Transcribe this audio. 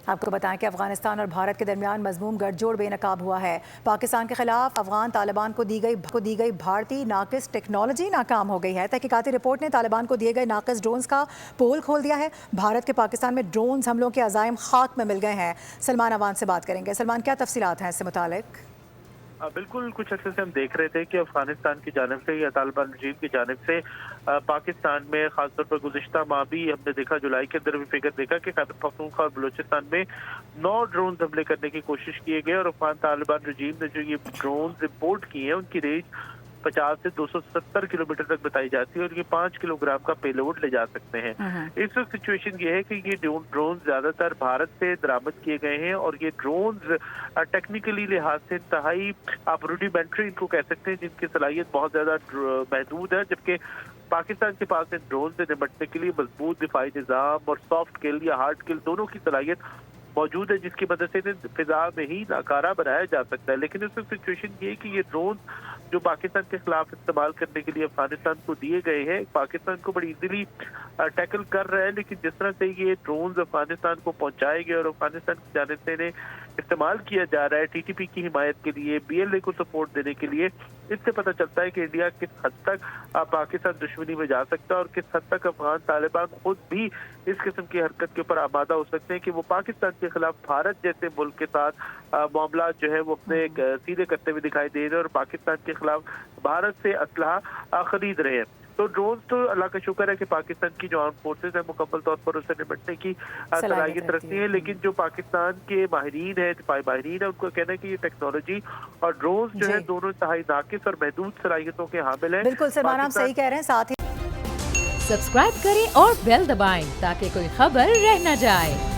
آپ کو بتائیں کہ افغانستان اور بھارت کے درمیان مضموم گٹھ بے نقاب ہوا ہے۔ پاکستان کے خلاف افغان طالبان کو دی گئی بھارتی ناقص ٹیکنالوجی ناکام ہو گئی ہے۔ تحقیقاتی رپورٹ نے طالبان کو دیے گئے ناقص ڈرونز کا پول کھول دیا ہے۔ بھارت کے پاکستان میں ڈرونز حملوں کے عزائم خاک میں مل گئے ہیں۔ سلمان اوان سے بات کریں گے۔ سلمان، کیا تفصیلات ہیں اس سے متعلق؟ بالکل، کچھ عرصے سے ہم دیکھ رہے تھے کہ افغانستان کی جانب سے یا طالبان رجیم کی جانب سے پاکستان میں خاص طور پر گزشتہ ماہ بھی ہم نے دیکھا، جولائی کے اندر بھی فگر دیکھا کہ خیبر پختونخوا اور بلوچستان میں 9 ڈرونز حملے کرنے کی کوشش کیے گئے، اور افغان طالبان رجیم نے جو یہ ڈرونز امپورٹ کیے ہیں ان کی رینج 50 سے 270 کلومیٹر تک بتائی جاتی ہے، اور یہ 5 کلو گرام کا پے لوڈ لے جا سکتے ہیں۔ اس وقت سچویشن یہ ہے کہ یہ ڈرون زیادہ تر بھارت سے درآمد کیے گئے ہیں، اور یہ ڈرونز ٹیکنیکلی لحاظ سے انتہائی آپ روڈیمنٹری ان کو کہہ سکتے ہیں، جن کی صلاحیت بہت زیادہ محدود ہے، جبکہ پاکستان کے پاس ان ڈرون سے نمٹنے کے لیے مضبوط دفاعی نظام اور سافٹ کل یا ہارڈ کل دونوں کی صلاحیت موجود ہے، جس کی مدد سے انہیں فضا میں ہی ناکارہ بنایا جا سکتا ہے۔ لیکن اس وقت سچویشن یہ ہے کہ یہ ڈرون جو پاکستان کے خلاف استعمال کرنے کے لیے افغانستان کو دیے گئے ہیں، پاکستان کو بڑی ایزیلی ٹیکل کر رہے ہیں، لیکن جس طرح سے یہ ڈرونز افغانستان کو پہنچائے گئے اور افغانستان کی جانب سے انہیں استعمال کیا جا رہا ہے ٹی ٹی پی کی حمایت کے لیے، بی ایل اے کو سپورٹ دینے کے لیے، اس سے پتہ چلتا ہے کہ انڈیا کس حد تک پاکستان دشمنی میں جا سکتا ہے، اور کس حد تک افغان طالبان خود بھی اس قسم کی حرکت کے اوپر آمادہ ہو سکتے ہیں کہ وہ پاکستان کے خلاف بھارت جیسے ملک کے ساتھ معاملات جو ہے وہ اپنے سیدھے کرتے ہوئے دکھائی دے رہے ہیں، اور پاکستان کے خلاف بھارت سے اسلحہ خرید رہے ہیں۔ تو ڈرونز تو اللہ کا شکر ہے کہ پاکستان کی جو آرم فورسز ہیں مکمل طور پر اسے نمٹنے کی صلاحیت رکھتی ہیں، لیکن جو پاکستان کے ماہرین ہیں، دفاعی ماہرین ہیں، ان کو کہنا ہے کہ یہ ٹیکنالوجی اور ڈرونز جو ہے دونوں انتہائی ناقص اور محدود صلاحیتوں کے حامل ہیں۔ بالکل سلمان، آپ صحیح کہہ رہے ہیں۔ ساتھ ہی سبسکرائب کریں اور بیل دبائیں تاکہ کوئی خبر رہ نہ جائے۔